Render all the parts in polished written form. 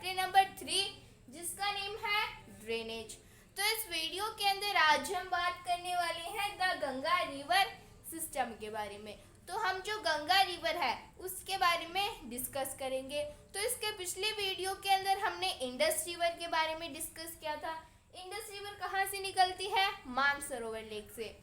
Chapter number 3 जिसका name है drainage. तो इस वीडियो के अंदर आज हम बात करने वाले हैं द गंगा रिवर सिस्टम के बारे में। तो हम जो गंगा रिवर है उसके बारे में डिस्कस करेंगे। तो इसके पिछले वीडियो के अंदर हमने इंडस रिवर के बारे में डिस्कस किया था। इंडस रिवर कहाँ से निकलती है? मानसरोवर लेक से।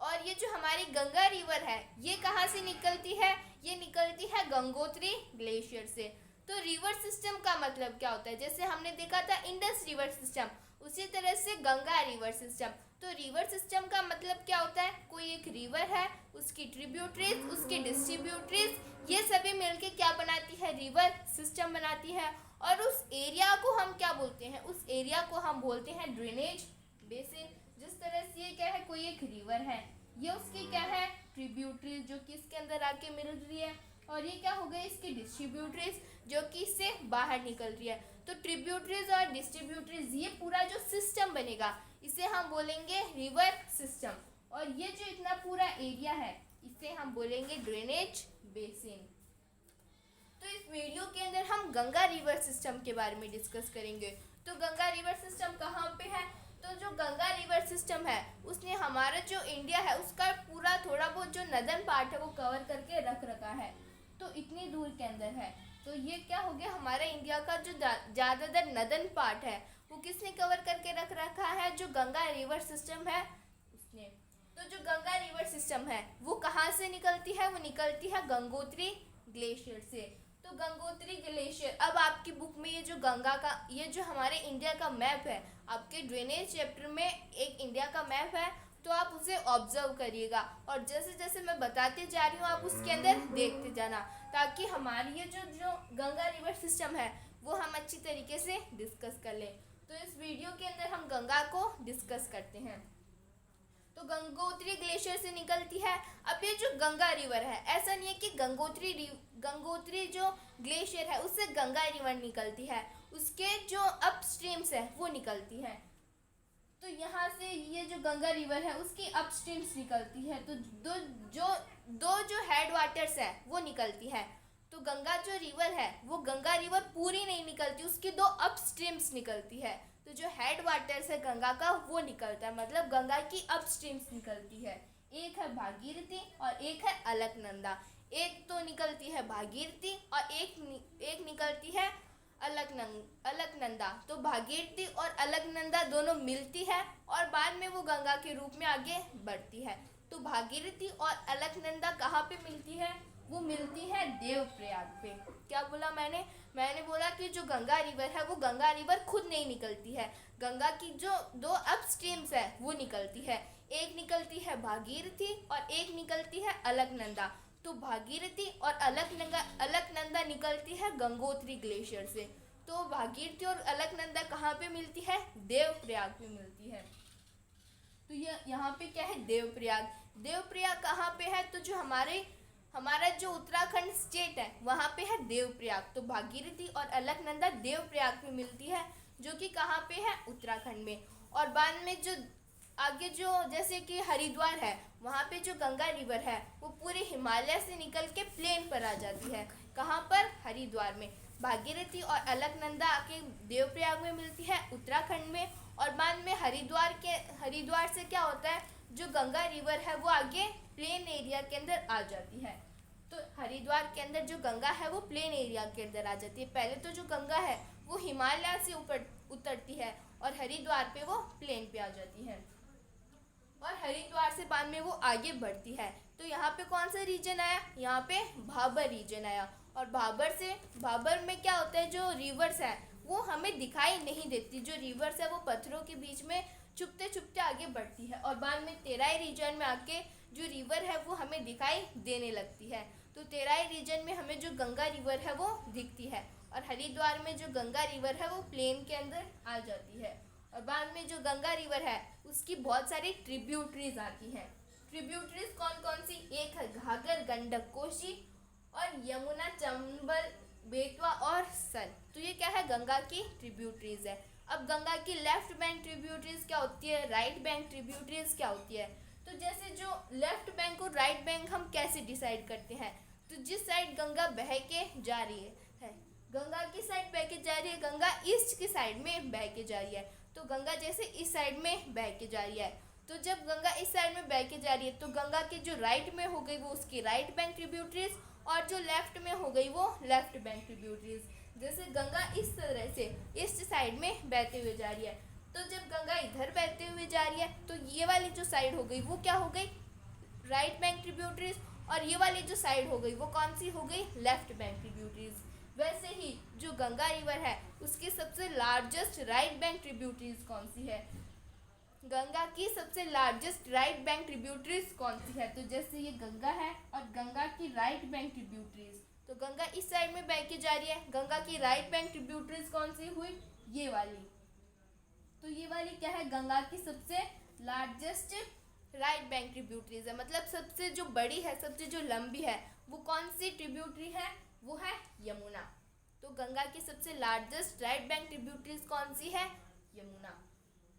और ये जो हमारी गंगा रिवर है ये कहाँ से निकलती है? ये निकलती है गंगोत्री ग्लेशियर से। तो रिवर सिस्टम का मतलब क्या होता है? जैसे हमने देखा था इंडस रिवर सिस्टम, उसी तरह से गंगा रिवर सिस्टम। तो रिवर सिस्टम का मतलब क्या होता है? कोई एक रिवर है, उसकी ट्रिब्यूटरीज, उसकी डिस्ट्रीब्यूटरीज, ये सभी मिलके क्या बनाती है? रिवर सिस्टम बनाती है। और उस एरिया को हम क्या बोलते हैं? उस एरिया को हम बोलते हैं ड्रेनेज बेसिन। जिस तरह से ये क्या है, कोई एक रिवर है, ये उसकी क्या है? ट्रिब्यूटरीज, जो कि इसके अंदर आके मिल रही है। और ये क्या हो गई? इसकी डिस्ट्रीब्यूटरीज, जो कि इससे बाहर निकल रही है। तो ट्रिब्यूटरीज और डिस्ट्रीब्यूटरीज, ये पूरा जो सिस्टम बनेगा इसे हम बोलेंगे रिवर सिस्टम। और ये जो इतना पूरा एरिया है इसे हम बोलेंगे ड्रेनेज बेसिन। तो इस वीडियो के अंदर हम गंगा रिवर सिस्टम के बारे में डिस्कस करेंगे। तो गंगा रिवर सिस्टम कहाँ पे है? तो जो गंगा रिवर सिस्टम है उसने हमारा जो इंडिया है उसका पूरा थोड़ा बहुत जो नदन पार्ट है वो कवर करके रख रखा है। तो इतनी दूर के अंदर है। तो ये क्या हो गया, हमारे इंडिया का जो ज़्यादातर नदन पार्ट है वो किसने कवर करके रख रखा है? जो गंगा रिवर सिस्टम है उसने। तो जो गंगा रिवर सिस्टम है वो कहाँ से निकलती है? वो निकलती है गंगोत्री ग्लेशियर से। तो गंगोत्री ग्लेशियर, अब आपकी बुक में ये जो गंगा का, ये जो हमारे इंडिया का मैप है, आपके ड्रेनेज चैप्टर में एक इंडिया का मैप है, तो आप उसे ऑब्जर्व करिएगा। और जैसे जैसे मैं बताते जा रही हूँ आप उसके अंदर देखते जाना, ताकि हमारी ये जो गंगा रिवर सिस्टम है वो हम अच्छी तरीके से डिस्कस कर लें। तो इस वीडियो के अंदर हम गंगा को डिस्कस करते हैं। तो गंगोत्री ग्लेशियर से निकलती है। अब ये जो गंगा रिवर है, ऐसा नहीं है कि गंगोत्री जो ग्लेशियर है उससे गंगा रिवर निकलती है, उसके जो अपस्ट्रीम्स है वो निकलती है। तो यहाँ से ये जो गंगा रिवर है उसकी अपस्ट्रीम्स निकलती है। तो दो जो हेड वाटर्स है वो निकलती है। तो गंगा जो रिवर है वो गंगा रिवर पूरी नहीं निकलती, उसकी दो अपस्ट्रीम्स निकलती है। तो जो हेड वाटर्स है गंगा का वो निकलता है, मतलब गंगा की अपस्ट्रीम्स निकलती है। एक है भागीरथी और एक है अलकनंदा। एक तो निकलती है भागीरथी और एक निकलती है अलकनंदा। तो भागीरथी और अलकनंदा दोनों मिलती है और बाद में वो गंगा के रूप में आगे बढ़ती है। तो भागीरथी और अलकनंदा कहाँ पे मिलती है? वो मिलती है देवप्रयाग पे। क्या बोला मैंने बोला कि जो गंगा रिवर है वो गंगा रिवर खुद नहीं निकलती है, गंगा की जो दो अपस्ट्रीम्स है वो निकलती है। एक निकलती है भागीरथी और एक निकलती है अलकनंदा। तो भागीरथी और अलकनंदा निकलती है गंगोत्री ग्लेशियर से। तो भागीरथी और अलकनंदा कहाँ पे मिलती है? देवप्रयाग पे मिलती है। तो ये यहाँ पे क्या है? देवप्रयाग। देवप्रयाग कहाँ पे है? तो जो हमारा जो उत्तराखंड स्टेट है वहाँ पे है देवप्रयाग। तो भागीरथी और अलकनंदा देवप्रयाग में मिलती है, जो कि कहाँ पे है? उत्तराखंड में। और बाद में जो आगे जो जैसे कि हरिद्वार है, वहाँ पे जो गंगा रिवर है वो पूरे हिमालय से निकल के प्लेन पर आ जाती है। कहाँ पर? हरिद्वार में। भागीरथी और अलकनंदा आके देवप्रयाग में मिलती है उत्तराखंड में। और बाद में हरिद्वार से क्या होता है, जो गंगा रिवर है वो आगे प्लेन एरिया के अंदर आ जाती है। तो हरिद्वार के अंदर जो गंगा है वो प्लेन एरिया के अंदर आ जाती है। पहले तो जो गंगा है वो हिमालय से ऊपर उतरती है और हरिद्वार पे वो प्लेन पे आ जाती है। और हरिद्वार से बाद में वो आगे बढ़ती है। तो यहाँ पे कौन सा रीजन आया? यहाँ पे भाबर रीजन आया। और भाबर में क्या होता है, जो रिवर्स है वो हमें दिखाई नहीं देती। जो रिवर्स है वो पत्थरों के बीच में छुपते छुपते आगे बढ़ती है और बाद में तेराई रीजन में आके जो रिवर है वो हमें दिखाई देने लगती है। तो तेराई रीजन में हमें जो गंगा रिवर है वो दिखती है और हरिद्वार में जो गंगा रिवर है वो प्लेन के अंदर आ जाती है। और बाद में जो गंगा रिवर है उसकी बहुत सारी ट्रिब्यूटरीज आती हैं। ट्रिब्यूटरीज कौन कौन सी? एक है घाघर, गंडक, कोसी और यमुना, चंबल, बेतवा और सन। तो ये क्या है? गंगा की ट्रिब्यूटरीज है। अब गंगा की लेफ्ट बैंक ट्रिब्यूटरीज क्या होती है, राइट बैंक ट्रिब्यूटरीज क्या होती है? तो जैसे जो लेफ्ट बैंक और राइट बैंक हम कैसे डिसाइड करते हैं? तो जिस साइड गंगा बह के जा रही है गंगा की साइड बह के जा रही है, गंगा ईस्ट की साइड में बह के जा रही है। तो गंगा जैसे इस साइड में बह के जा रही है, तो जब गंगा इस साइड में बह के जा रही है तो गंगा के जो राइट में हो गई वो उसकी राइट बैंक ट्रिब्यूटरीज, और जो लेफ्ट में हो गई वो लेफ्ट बैंक ट्रिब्यूटरीज। जैसे गंगा इस तरह से ईस्ट साइड में बहते हुए जा रही है, तो जब गंगा इधर बहते हुए जा रही है तो ये वाली जो साइड हो गई वो क्या हो गई, राइट बैंक ट्रिब्यूटरीज, और ये वाली जो साइड हो गई वो कौन सी हो गई, लेफ्ट बैंक ट्रिब्यूटरीज। वैसे ही जो गंगा रिवर है उसकी सबसे लार्जेस्ट राइट बैंक ट्रिब्यूटरीज कौन सी है, गंगा की सबसे लार्जेस्ट राइट बैंक ट्रिब्यूटरीज कौन सी है, तो जैसे ये गंगा है और गंगा की राइट बैंक ट्रिब्यूटरीज, तो गंगा इस साइड में बह के जा रही है, गंगा की राइट बैंक ट्रिब्यूटरीज कौन सी हुई, ये वाली। तो ये वाली क्या है, गंगा की सबसे लार्जेस्ट राइट बैंक ट्रिब्यूटरीज है, मतलब सबसे जो बड़ी है, सबसे जो लंबी है, वो कौन सी ट्रिब्यूटरी है, वो है यमुना। तो गंगा की सबसे लार्जेस्ट राइट बैंक ट्रिब्यूटरीज कौन सी है, यमुना।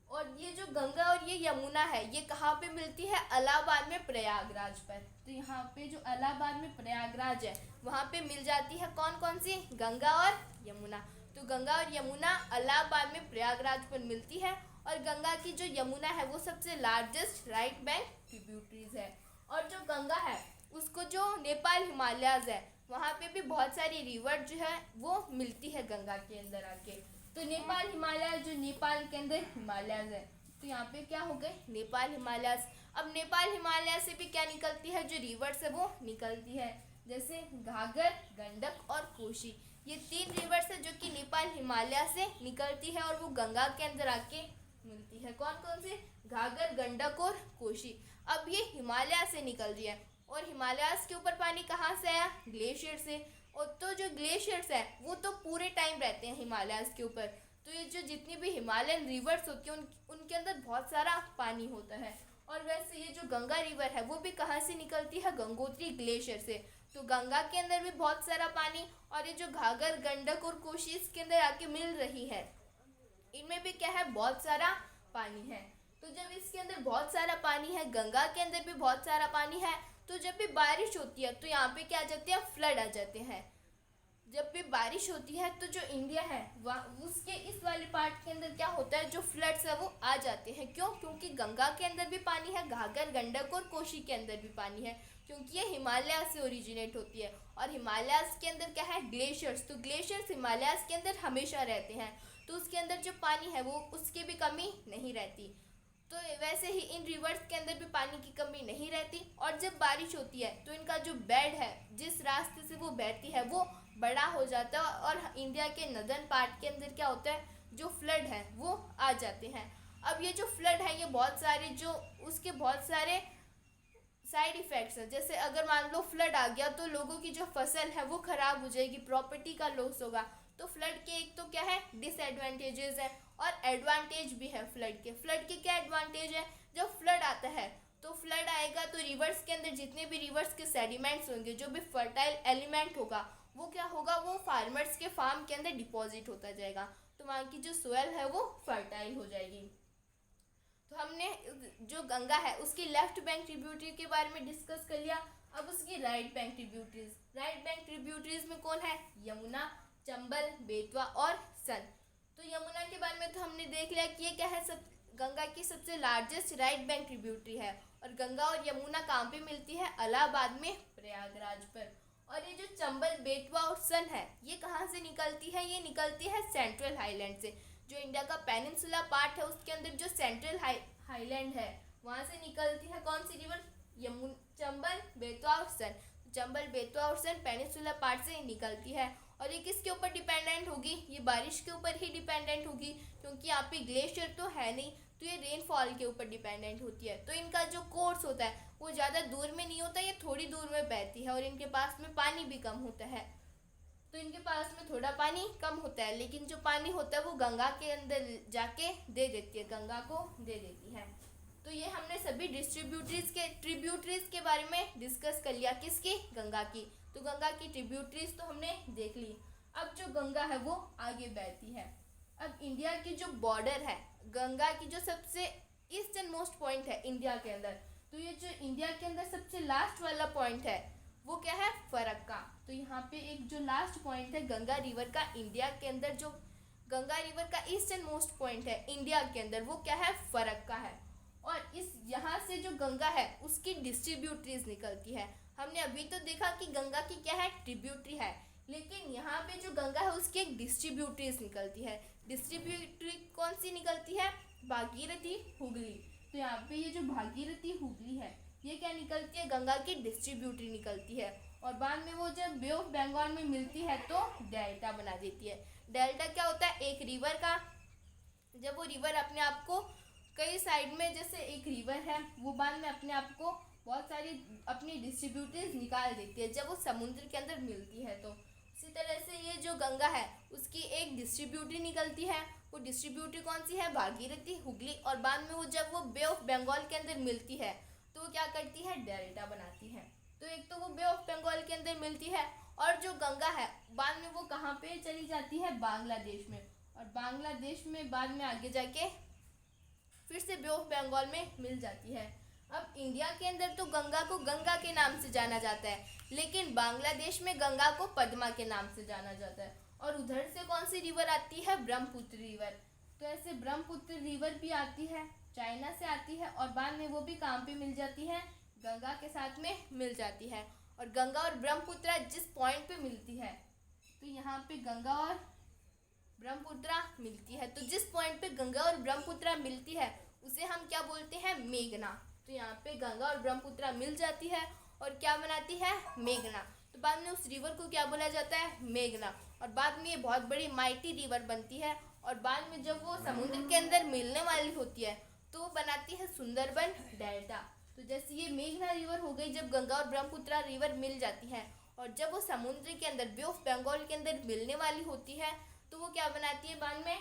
और ये जो गंगा और ये यमुना है ये कहाँ पे मिलती है, इलाहाबाद में प्रयागराज पर। तो यहाँ पे जो इलाहाबाद में प्रयागराज है वहाँ पे मिल जाती है कौन कौन सी, गंगा और यमुना। तो गंगा और यमुना इलाहाबाद में प्रयागराज पर मिलती है, और गंगा की जो यमुना है वो सबसे लार्जेस्ट राइट बैंक ट्रिब्यूटरीज है। और जो गंगा है उसको जो नेपाल हिमालयाज है वहाँ पे भी बहुत सारी रिवर जो है वो मिलती है गंगा के अंदर आके। तो नेपाल हिमालय, जो नेपाल के अंदर हिमालयाज है, तो यहाँ पे क्या हो गए, नेपाल हिमालयाज। अब नेपाल हिमालय से भी क्या निकलती है, जो रिवर्स है वो निकलती है, जैसे घाघर, गंडक और कोशी। ये 3 रिवर्स है जो कि नेपाल हिमालय से निकलती है और वो गंगा के अंदर आके मिलती है। कौन कौन से, घाघर, गंडक और कोशी। अब ये हिमालय से निकल रही है, और हिमालयाज के ऊपर पानी कहाँ से आया, ग्लेशियर से। और तो जो ग्लेशियर्स है वो तो पूरे टाइम रहते हैं हिमालयाज के ऊपर। तो ये जो जितनी भी हिमालयन रिवर्स होती हैं उनके अंदर बहुत सारा पानी होता है। और वैसे ये जो गंगा रिवर है वो भी कहाँ से निकलती है, गंगोत्री ग्लेशियर से। तो गंगा के अंदर भी बहुत सारा पानी, और ये जो घाघर, गंडक और कोशी इसके अंदर आके मिल रही है, इनमें भी क्या है, बहुत सारा पानी है। तो जब इसके अंदर बहुत सारा पानी है, गंगा के अंदर भी बहुत सारा पानी है, तो जब भी बारिश होती है तो यहाँ पे क्या आ जाते हैं, फ्लड आ जाते हैं। जब भी बारिश होती है तो जो इंडिया है उसके इस वाले पार्ट के अंदर क्या होता है, जो फ्लड्स है वो आ जाते हैं। क्यों, क्योंकि गंगा के अंदर भी पानी है, घाघर, गंडक और कोशी के अंदर भी पानी है, क्योंकि ये हिमालय से ओरिजिनेट होती है। और हिमालयाज के अंदर क्या है, ग्लेशियर्स। तो ग्लेशियर्स हिमालयाज के अंदर हमेशा रहते हैं, तो उसके अंदर जो पानी है वो उसकी भी कमी नहीं रहती। तो वैसे ही इन रिवर्स के अंदर भी पानी की कमी नहीं रहती। और जब बारिश होती है तो इनका जो बेड है, जिस रास्ते से वो बहती है, वो बड़ा हो जाता है, और इंडिया के नदर्न पार्ट के अंदर क्या होता है, जो फ्लड है वो आ जाते हैं। अब ये जो फ्लड है ये बहुत सारे जो उसके बहुत सारे साइड इफ़ेक्ट्स हैं। जैसे अगर मान लो फ्लड आ गया तो लोगों की जो फसल है वो ख़राब हो जाएगी, प्रॉपर्टी का लॉस होगा। तो फ्लड के एक तो क्या है, डिसएडवांटेजेस है, और एडवांटेज भी है फ्लड के। फ्लड के क्या एडवांटेज है, जब फ्लड आता है तो फ्लड आएगा तो रिवर्स के अंदर जितने भी रिवर्स के सेडिमेंट्स होंगे, जो भी फर्टाइल एलिमेंट होगा, वो क्या होगा, वो फार्मर्स के फार्म के अंदर डिपॉजिट होता जाएगा, तो वहाँ की जो सोयल है वो फर्टाइल हो जाएगी। तो हमने जो गंगा है उसकी लेफ्ट बैंक ट्रिब्यूटरी के बारे में डिस्कस कर लिया। अब उसकी right bank tributaries, right bank tributaries में कौन है, यमुना, चंबल, बेतवा और सन। तो यमुना के बारे में तो हमने देख लिया कि ये क्या है, सब गंगा की सबसे लार्जेस्ट राइट बैंक ट्रिब्यूटरी है। और गंगा और यमुना कहाँ पे मिलती है, इलाहाबाद में प्रयागराज पर। और ये जो चंबल, बेतवा और सन है ये कहाँ से निकलती है, ये निकलती है सेंट्रल हाईलैंड से। जो इंडिया का पेनिनसुला पार्ट है उसके अंदर जो सेंट्रल हाईलैंड है वहाँ से निकलती है कौन सी रिवर, चंबल, बेतवा और सन। चंबल, बेतवा और सन पेनिनसुला पार्ट से निकलती है। और ये किसके ऊपर डिपेंडेंट होगी, ये बारिश के ऊपर ही डिपेंडेंट होगी, क्योंकि यहाँ पे ग्लेशियर तो है नहीं, तो ये रेनफॉल के ऊपर डिपेंडेंट होती है। तो इनका जो कोर्स होता है वो ज़्यादा दूर में नहीं होता, ये थोड़ी दूर में बहती है, और इनके पास में पानी भी कम होता है। तो इनके पास में थोड़ा पानी कम होता है, लेकिन जो पानी होता है वो गंगा के अंदर जाके दे देती है, गंगा को दे देती है। तो ये हमने सभी ट्रिब्यूटरीज के बारे में डिस्कस कर लिया, किसकी, गंगा की। तो गंगा की ट्रिब्यूटरीज तो हमने देख ली। अब जो गंगा है वो आगे बहती है। अब इंडिया की जो बॉर्डर है, गंगा की जो सबसे ईस्टर्न मोस्ट पॉइंट है इंडिया के अंदर, तो ये जो इंडिया के अंदर सबसे लास्ट वाला पॉइंट है वो क्या है, फरक्का। तो यहाँ पे एक जो लास्ट पॉइंट है गंगा रिवर का, इंडिया के अंदर जो गंगा रिवर का ईस्टर्न मोस्ट पॉइंट है इंडिया के अंदर, वो क्या है, फरक्का है। और इस यहाँ से जो गंगा है उसकी डिस्ट्रीब्यूटरीज निकलती है। हमने अभी तो देखा कि गंगा की क्या है, ट्रिब्यूटरी है, लेकिन यहाँ पे जो गंगा है उसकी एक डिस्ट्रीब्यूटरीज निकलती है। डिस्ट्रीब्यूटरी कौन सी निकलती है, भागीरथी, हुगली। तो यहाँ पे ये जो भागीरथी हुगली है ये क्या निकलती है, गंगा की डिस्ट्रीब्यूटरी निकलती है। और बाद में वो जब बे ऑफ बंगाल में मिलती है तो डेल्टा बना देती है। डेल्टा क्या होता है, एक रिवर का, जब वो रिवर अपने आप को कई साइड में, जैसे एक रिवर है वो बाद में अपने आप को बहुत सारी अपनी डिस्ट्रीब्यूटरीज निकाल देती है जब वो समुद्र के अंदर मिलती है। तो इसी तरह से ये जो गंगा है उसकी एक डिस्ट्रीब्यूटरी निकलती है। वो डिस्ट्रीब्यूटरी कौन सी है, भागीरथी, हुगली। और बाद में वो जब वो बे ऑफ बंगाल के अंदर मिलती है तो वो क्या करती है, डेल्टा बनाती है। तो एक तो वो बे ऑफ बंगाल के अंदर मिलती है, और जो गंगा है बाद में वो कहाँ पे चली जाती है, बांग्लादेश में। और बांग्लादेश में बाद में आगे जाके फिर से बे ऑफ बंगाल में मिल जाती है। अब इंडिया के अंदर तो गंगा को गंगा के नाम से जाना जाता है, लेकिन बांग्लादेश में गंगा को पद्मा के नाम से जाना जाता है। और उधर से कौन सी रिवर आती है, ब्रह्मपुत्र रिवर। तो ऐसे ब्रह्मपुत्र रिवर भी आती है, चाइना से आती है, और बाद में वो भी कहाँ पे मिल जाती है, गंगा के साथ में मिल जाती है। और गंगा और ब्रह्मपुत्र जिस पॉइंट पे मिलती है, तो यहाँ पे गंगा और ब्रह्मपुत्र मिलती है, तो जिस पॉइंट पे गंगा और ब्रह्मपुत्र मिलती है उसे हम क्या बोलते हैं, मेघना। तो यहाँ पे गंगा और ब्रह्मपुत्र मिल जाती है और क्या बनाती है, मेघना। तो बाद में उस रिवर को क्या बोला जाता है, मेघना। और बाद में ये बहुत बड़ी माइटी रिवर बनती है, और बाद में जब वो समुद्र के अंदर मिलने वाली होती है तो वो बनाती है सुंदरबन डेल्टा। तो जैसे ये मेघना रिवर हो गई, जब गंगा और ब्रह्मपुत्र रिवर मिल जाती है और जब वो समुद्र के अंदर बे ऑफ बंगाल के अंदर मिलने वाली होती है तो वो क्या बनाती है बाद में,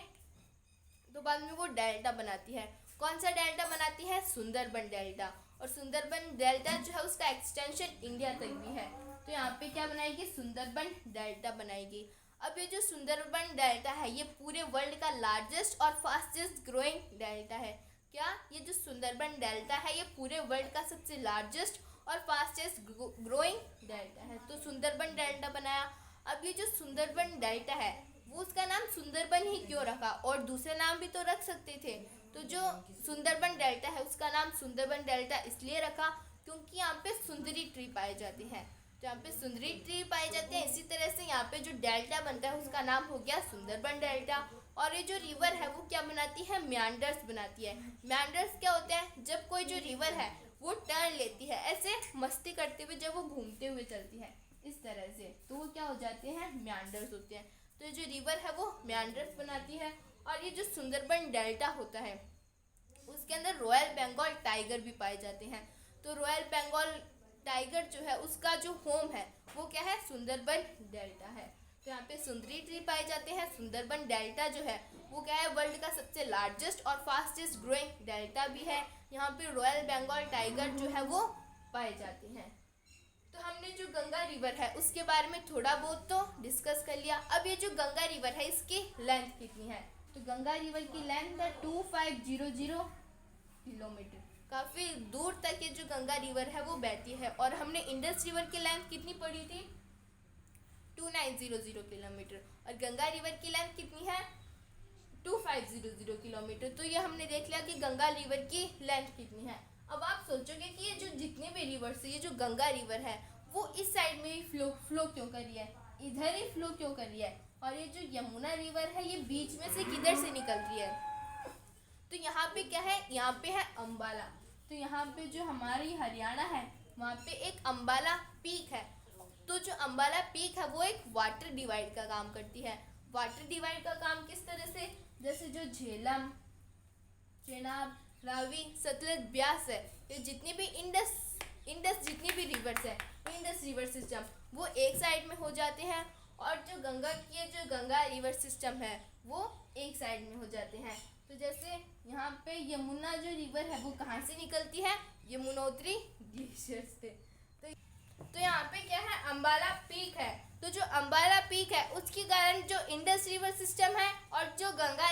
तो बाद में वो डेल्टा बनाती है। कौन सा डेल्टा बनाती है, सुंदरबन डेल्टा। और सुंदरबन डेल्टा जो है उसका एक्सटेंशन इंडिया तक भी है। तो यहाँ पे क्या बनाएगी, सुंदरबन डेल्टा बनाएगी। अब ये जो सुंदरबन डेल्टा है ये पूरे वर्ल्ड का लार्जेस्ट और फास्टेस्ट ग्रोइंग डेल्टा है। क्या, ये जो सुंदरबन डेल्टा है ये पूरे वर्ल्ड का सबसे लार्जेस्ट और फास्टेस्ट ग्रोइंग डेल्टा है। तो सुंदरबन डेल्टा बनाया। अब ये जो सुंदरबन डेल्टा है वो उसका नाम सुंदरबन ही क्यों रखा, और दूसरे नाम भी तो रख सकते थे। तो जो सुंदरबन डेल्टा है उसका नाम सुंदरबन डेल्टा इसलिए रखा क्योंकि यहाँ पे सुंदरी ट्री पाए जाते हैं। तो यहाँ पे सुंदरी ट्री पाए जाते हैं, इसी तरह से यहाँ पे जो डेल्टा बनता है उसका नाम हो गया सुंदरबन डेल्टा। और ये जो रिवर है वो क्या बनाती है, म्यांडर्स बनाती है। म्यांडर्स क्या होते हैं, जब कोई जो रिवर है वो टर्न लेती है ऐसे मस्ती करते हुए, जब वो घूमते हुए चलती है इस तरह से, तो वो क्या हो जाते हैं, म्यांडर्स होते हैं। तो जो रिवर है वो म्यांडर्स बनाती है। और ये जो सुंदरबन डेल्टा होता है उसके अंदर रॉयल बंगाल टाइगर भी पाए जाते हैं। तो रॉयल बंगाल टाइगर जो है उसका जो होम है वो क्या है, सुंदरबन डेल्टा है। तो यहाँ पे सुंदरी ट्री पाए जाते हैं। सुंदरबन डेल्टा जो है वो क्या है, वर्ल्ड का सबसे लार्जेस्ट और फास्टेस्ट ग्रोइंग डेल्टा भी है। यहाँ पे रॉयल बंगाल टाइगर जो है वो पाए जाते हैं। तो हमने जो गंगा रिवर है उसके बारे में थोड़ा बहुत तो डिस्कस कर लिया। अब ये जो गंगा रिवर है इसकी लेंथ कितनी है, तो गंगा रिवर की लेंथ है 2500 किलोमीटर। काफ़ी दूर तक ये जो गंगा रिवर है वो बहती है। और हमने इंडस रिवर की लेंथ कितनी पढ़ी थी, 2900 किलोमीटर। और गंगा रिवर की लेंथ कितनी है, 2500 किलोमीटर। तो ये हमने देख लिया कि गंगा रिवर की लेंथ कितनी है। अब आप सोचोगे कि ये जो जितने भी रिवर्स है, ये जो गंगा रिवर है वो इस साइड में ही फ्लो क्यों कर रही है, इधर ही फ्लो क्यों कर रही है, और ये जो यमुना रिवर है ये बीच में से किधर से निकल रही है। तो यहाँ पे क्या है, यहाँ पे है अम्बाला। तो यहाँ पे जो हमारी हरियाणा है वहाँ पे एक अम्बाला पीक है। तो जो अम्बाला पीक है वो एक वाटर डिवाइड का काम करती है। वाटर डिवाइड का काम किस तरह से, जैसे जो झेलम, चेनाब, रावी, सतलज, ब्यास है, ये जितनी भी इंडस जितनी भी रिवर्स है, इंडस रिवर सिस्टम वो एक साइड में हो जाते हैं। और जो गंगा की जो गंगा रिवर सिस्टम है वो एक साइड में हो जाते हैं। तो जैसे यहाँ पे यमुना जो रिवर है वो कहाँ से निकलती है, यमुनोत्री ग्लेशियर से। तो यहाँ पे क्या है, अम्बाला पीक है। तो जो अम्बाला पीक है उसके कारण जो इंडस रिवर सिस्टम है और जो गंगा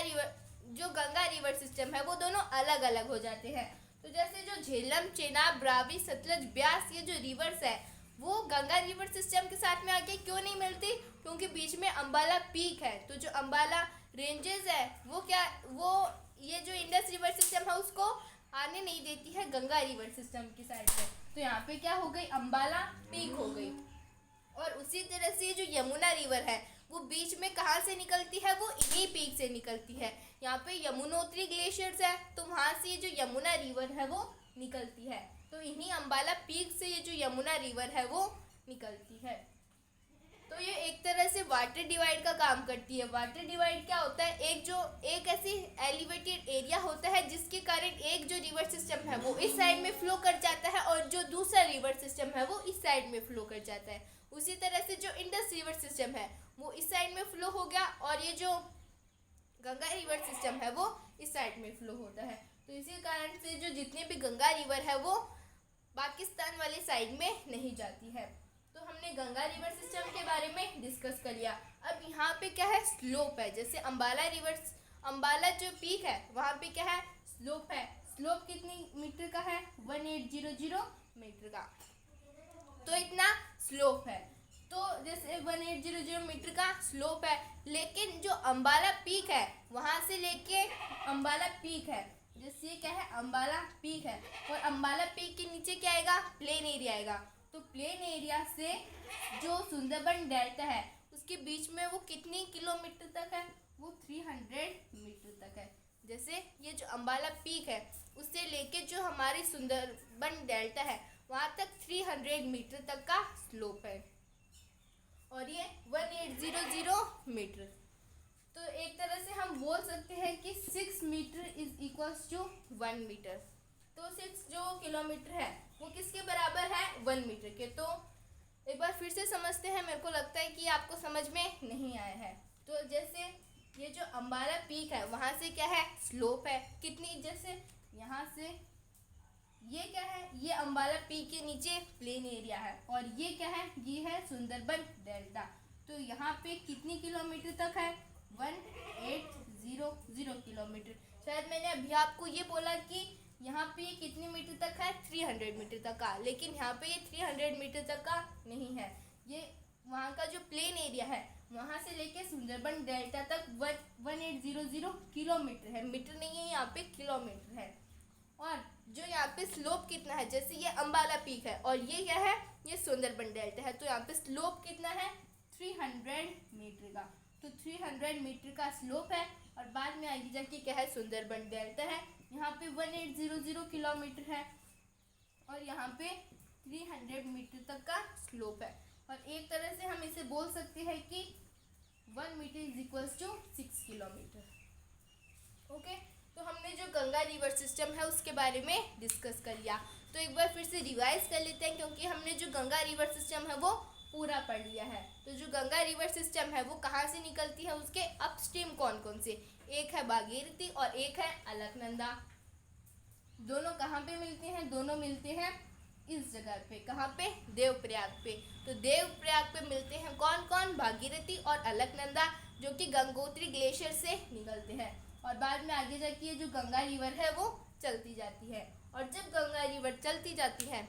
रिवर सिस्टम है वो दोनों अलग अलग हो जाते हैं। तो जैसे जो झेलम, चेनाब, रावी, सतलज, ब्यास ये जो रिवर्स है वो गंगा रिवर सिस्टम के साथ में आके क्यों नहीं मिलती? क्योंकि बीच में अंबाला पीक है। तो जो अंबाला रेंजेस है वो ये जो इंडस रिवर सिस्टम है उसको आने नहीं देती है गंगा रिवर सिस्टम की साइड में। तो यहाँ पे क्या हो गई? अंबाला पीक हो गई। और उसी तरह से जो यमुना रिवर है वो बीच में कहाँ से निकलती है? वो इन्हीं पीक से निकलती है। यहाँ पे यमुनोत्री ग्लेशियर्स है, तो वहाँ से जो यमुना रिवर है वो निकलती है। तो इन्हीं अंबाला पीक से ये जो यमुना रिवर है वो निकलती है। तो ये एक तरह से वाटर डिवाइड का काम करती है। वाटर डिवाइड क्या होता है? एक ऐसी एलिवेटेड एरिया होता है जिसके कारण एक जो रिवर सिस्टम है वो इस साइड में फ्लो कर जाता है और जो दूसरा रिवर सिस्टम है वो इस साइड में फ्लो कर जाता है। उसी तरह से जो इंडस रिवर सिस्टम है वो इस साइड में फ्लो हो गया और ये जो गंगा रिवर सिस्टम है वो इस साइड में फ्लो होता है। तो इसी कारण से जो जितने भी गंगा रिवर है वो पाकिस्तान वाले साइड में नहीं जाती है। तो हमने गंगा रिवर सिस्टम के बारे में डिस्कस कर लिया। अब यहाँ पे क्या है? स्लोप है। जैसे अंबाला जो पीक है वहाँ पे क्या है? स्लोप है। स्लोप कितनी मीटर का है? 1800 मीटर का। तो इतना स्लोप है। तो जैसे 1800 मीटर का स्लोप है, लेकिन जो अंबाला पीक है वहाँ से लेके अंबाला पीक है, जैसे ये क्या है? अंबाला पीक है और अंबाला पीक के नीचे क्या आएगा? प्लेन एरिया आएगा। तो प्लेन एरिया से जो सुंदरबन डेल्टा है उसके बीच में वो कितनी किलोमीटर तक है? वो 300 मीटर तक है। जैसे ये जो अंबाला पीक है उससे लेके जो हमारी सुंदरबन डेल्टा है वहाँ तक 300 मीटर तक का स्लोप है और ये 1800 मीटर। तो एक तरह से हम बोल सकते हैं कि 6 metre is equals to 1 metre. तो 6 जो किलोमीटर है वो किसके बराबर है? 1 मीटर के। तो एक बार फिर से समझते हैं, मेरे को लगता है कि आपको समझ में नहीं आया है। तो जैसे ये जो अंबाला पीक है वहाँ से क्या है? स्लोप है कितनी? जैसे यहाँ से ये क्या है? ये अंबाला पीक के नीचे प्लेन एरिया है और ये क्या है? ये है सुंदरबन डेल्टा। तो यहाँ पे कितनी किलोमीटर तक है? 1800 किलोमीटर। शायद मैंने अभी आपको ये बोला कि यहाँ पे ये कितने मीटर तक है? 300 मीटर तक का, लेकिन यहाँ पे ये 300 मीटर तक का नहीं है। ये वहाँ का जो प्लेन एरिया है वहाँ से लेके सुंदरबन डेल्टा तक 1800 किलोमीटर है। मीटर नहीं है यहाँ पे, किलोमीटर है। और जो यहाँ पे स्लोप कितना है? जैसे ये अंबाला पीक है और ये क्या है? ये सुंदरबन डेल्टा है। तो यहाँ पे स्लोप कितना है? 300 मीटर का। तो 300 मीटर का स्लोप है और बाद में आगे जाके क्या है? सुंदरबन डेल्टा है। यहाँ पे 1800 किलोमीटर है और यहाँ पे 300 मीटर तक का स्लोप है। और एक तरह से हम इसे बोल सकते हैं कि 1 metre is equals to 6 kilometre. Okay, तो हमने जो गंगा रिवर सिस्टम है उसके बारे में डिस्कस कर लिया। तो एक बार फिर से रिवाइज कर लेते हैं, क्योंकि हमने जो गंगा रिवर सिस्टम है वो पूरा पढ़ लिया है। तो जो गंगा रिवर सिस्टम है वो कहाँ से निकलती है? उसके अपस्ट्रीम कौन कौन से? एक है भागीरथी और एक है अलकनंदा। दोनों कहाँ पे मिलते हैं? दोनों मिलते हैं इस जगह पे। कहाँ पे? देवप्रयाग पे। तो देवप्रयाग पे मिलते हैं कौन कौन? भागीरथी और अलकनंदा, जो कि गंगोत्री ग्लेशियर से निकलते हैं। और बाद में आगे जाके ये जो गंगा रिवर है वो चलती जाती है। और जब गंगा रिवर चलती जाती है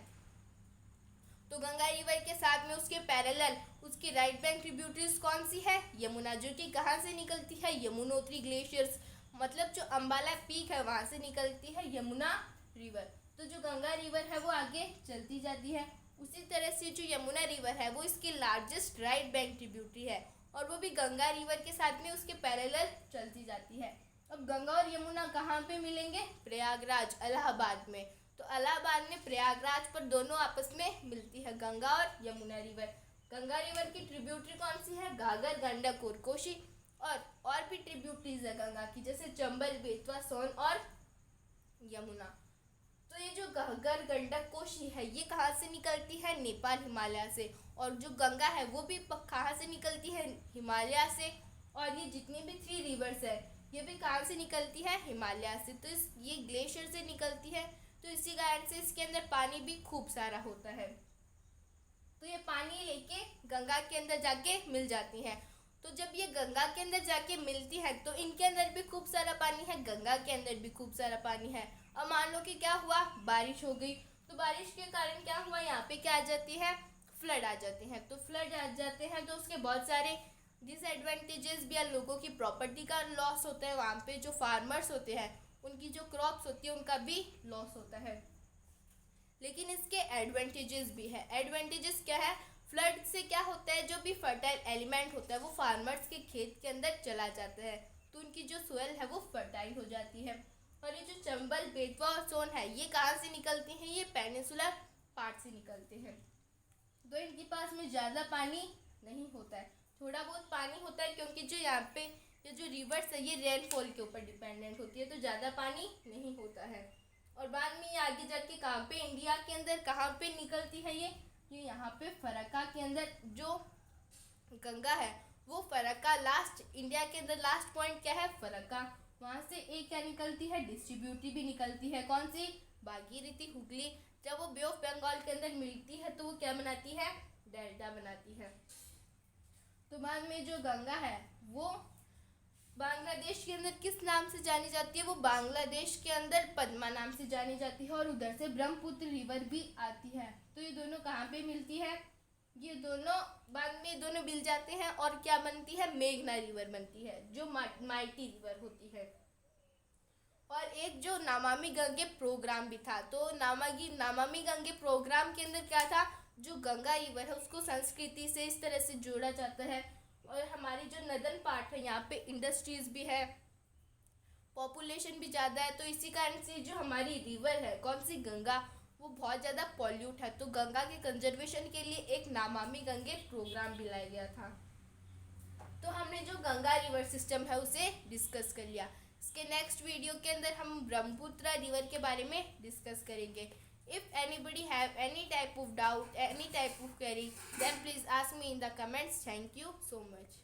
तो गंगा रिवर के साथ में उसके पैरेलल उसकी राइट बैंक ट्रिब्यूटरीज कौन सी है? यमुना, जो कि कहाँ से निकलती है? यमुनोत्री ग्लेशियर्स, मतलब जो अंबाला पीक है वहाँ से निकलती है यमुना रिवर। तो जो गंगा रिवर है वो आगे चलती जाती है। उसी तरह से जो यमुना रिवर है वो इसकी लार्जेस्ट राइट बैंक ट्रिब्यूटरी है और वो भी गंगा रिवर के साथ में उसके पैरेलल चलती जाती है। अब गंगा और यमुना कहाँ पे मिलेंगे? प्रयागराज, इलाहाबाद में। तो इलाहाबाद में प्रयागराज पर दोनों आपस में मिलती है गंगा और यमुना रिवर। गंगा रिवर की ट्रिब्यूटरी कौन सी है? घाघर, गंडक और कोसी। और भी ट्रिब्यूटरीज है गंगा की, जैसे चंबल, बेतवा, सोन और यमुना। तो ये जो घाघर, गंडक, कोसी है ये कहाँ से निकलती है? नेपाल, हिमालय से। और जो गंगा है वो भी कहाँ से निकलती है? हिमालय से। और ये जितनी भी 3 रिवर्स है ये भी कहाँ से निकलती है? हिमालय से। तो ये ग्लेशियर से निकलती है। तो इसी कारण से इसके अंदर पानी भी खूब सारा होता है। तो ये पानी लेके गंगा के अंदर जाके मिल जाती हैं। तो जब ये गंगा के अंदर जाके मिलती है तो इनके अंदर भी खूब सारा पानी है, गंगा के अंदर भी खूब सारा पानी है। अब मान लो कि क्या हुआ? बारिश हो गई। तो बारिश के कारण क्या हुआ? यहाँ पे क्या आ जाती है? फ्लड आ जाते हैं। तो फ्लड आ जाते हैं तो उसके बहुत सारे डिसएडवांटेजेस भी है, लोगों की प्रॉपर्टी का लॉस होता है, वहाँ पे जो फार्मर्स होते हैं उनकी जो क्रॉप्स होती है उनका भी लॉस होता है। लेकिन इसके एडवांटेजेस भी है। एडवांटेजेस क्या है, फ्लड से क्या होता है, जो भी फर्टाइल एलिमेंट होता है वो फार्मर्स के खेत के अंदर चला जाता है, तो उनकी जो सोयल है वो फर्टाइल हो जाती है। और ये जो चंबल, बेतवा और सोन है ये कहाँ से निकलते हैं, ये पेनिसुलर पार्ट से निकलते हैं। तो इनके पास में ज़्यादा पानी नहीं होता है, थोड़ा बहुत पानी होता है, क्योंकि जो यहाँ पे ये जो रिवर्स है ये रेनफॉल के ऊपर डिपेंडेंट होती है, तो ज़्यादा पानी नहीं होता है। और बाद में ये आगे जाके कहाँ पे, इंडिया के अंदर कहाँ पे निकलती है ये यहाँ पे फरक्का के अंदर जो गंगा है वो फरक्का, लास्ट इंडिया के अंदर लास्ट पॉइंट क्या है, फरक्का, वहाँ से एक क्या निकलती है, डिस्ट्रीब्यूटरी निकलती है, कौन सी, भागीरथी, हुगली। जब वो बे ऑफ बंगाल के अंदर मिलती है तो वो क्या बनाती है, डेल्टा बनाती है। तो बाद में जो गंगा है वो बांग्लादेश के अंदर किस नाम से जानी जाती है, वो बांग्लादेश के अंदर पद्मा नाम से जानी जाती है, और उधर से ब्रह्मपुत्र रिवर भी आती है। तो ये दोनों कहाँ पे मिलती है, ये दोनों बाद में दोनों मिल जाते हैं और क्या बनती है, मेघना रिवर बनती है, जो माइटी रिवर होती है। और एक जो नमामि गंगे प्रोग्राम भी था, तो नमामि गंगे प्रोग्राम के अंदर क्या था, जो गंगा रिवर है उसको संस्कृति से इस तरह से जोड़ा जाता है। और हमारी जो नदन पार्ट है यहाँ पे इंडस्ट्रीज भी है, पॉपुलेशन भी ज़्यादा है, तो इसी कारण से जो हमारी रिवर है कौन सी, गंगा, वो बहुत ज़्यादा पॉल्यूट है। तो गंगा के कंजर्वेशन के लिए एक नमामि गंगे प्रोग्राम भी लाया गया था। तो हमने जो गंगा रिवर सिस्टम है उसे डिस्कस कर लिया। इसके नेक्स्ट वीडियो के अंदर हम ब्रह्मपुत्र रिवर के बारे में डिस्कस करेंगे। If anybody have any type of doubt, any type of query, then please ask me in the comments. Thank you so much.